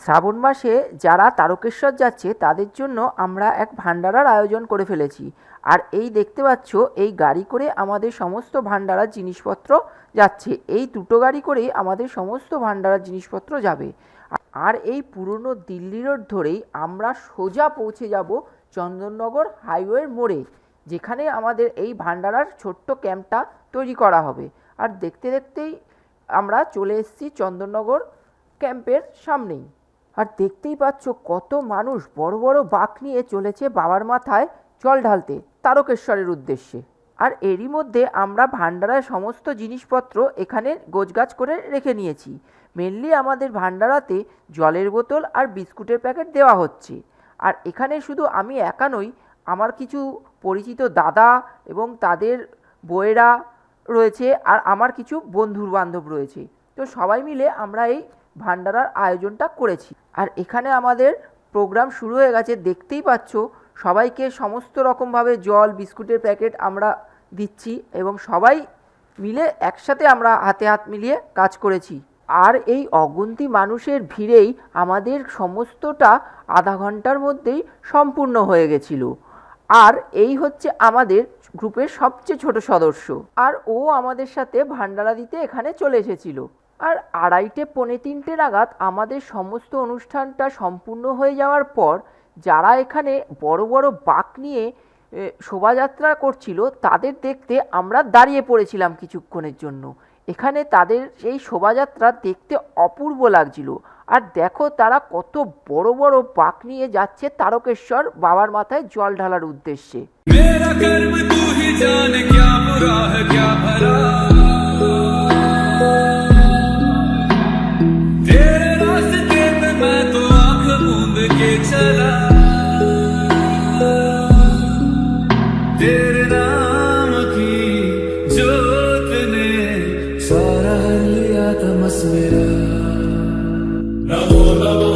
শ্রাবণ মাসে যারা তারকেশ্বর যাচ্ছে তাদের জন্য আমরা এক ভান্ডারার আয়োজন করে ফেলেছি। আর এই দেখতে পাচ্ছ, এই গাড়ি করে আমাদের সমস্ত ভান্ডারার জিনিসপত্র যাচ্ছে। এই দুটো গাড়ি করেই আমাদের সমস্ত ভান্ডারার জিনিসপত্র যাবে। আর এই পুরনো দিল্লি রোড ধরেই আমরা সোজা পৌঁছে যাব চন্দননগর হাইওয়ের মোড়ে, যেখানে আমাদের এই ভান্ডারার ছোট্ট ক্যাম্পটা তৈরি করা হবে। আর দেখতে দেখতেই আমরা চলে এসেছি চন্দননগর ক্যাম্পের সামনেই। আর দেখতেই পাচ্ছ কত মানুষ বড় বড় বাঁক নিয়ে চলেছে বাবার মাথায় জল ঢালতে তারকেশ্বরের উদ্দেশ্যে। আর এরই মধ্যে আমরা ভান্ডারার সমস্ত জিনিসপত্র এখানে গোছগাছ করে রেখে নিয়েছি। মেনলি আমাদের ভান্ডারাতে জলের বোতল আর বিস্কুটের প্যাকেট দেওয়া হচ্ছে। আর এখানে শুধু আমি একা নই, আমার কিছু পরিচিত দাদা এবং তাদের বউয়েরা রয়েছে, আর আমার কিছু বন্ধু বান্ধব রয়েছে। তো সবাই মিলে আমরা এই ভান্ডারার আয়োজনটা করেছি। আর এখানে আমাদের প্রোগ্রাম শুরু হয়ে গেছে, দেখতেই পাচ্ছ। সবাইকে সমস্ত রকমভাবে জল বিস্কুটের প্যাকেট আমরা দিচ্ছি এবং সবাই মিলে একসাথে আমরা হাতে হাত মিলিয়ে কাজ করেছি। আর এই অগুন্তি মানুষের ভিড়েই আমাদের সমস্তটা আধা ঘন্টার মধ্যেই সম্পূর্ণ হয়ে গেছিল। আর এই হচ্ছে আমাদের গ্রুপের সবচেয়ে ছোট সদস্য, আর ও আমাদের সাথে ভান্ডারা দিতে এখানে চলে এসেছিল। আর 2:30-3 নাগাদ আমাদের সমস্ত অনুষ্ঠানটা সম্পূর্ণ হয়ে যাওয়ার পর যারা এখানে বড় বড় বাঁক নিয়ে শোভাযাত্রা করছিল তাদের দেখতে আমরা দাঁড়িয়ে পড়েছিলাম কিছুক্ষণের জন্য। এখানে তাদের সেই শোভাযাত্রা দেখতে অপূর্ব লাগছিল। আর দেখো তারা কত বড় বড় বাঁক নিয়ে যাচ্ছে তারকেশ্বর বাবার মাথায় জল ঢালার উদ্দেশ্যে। तेरे नाम की जोत ने सारा लिया तमस मेरा। नमो नमो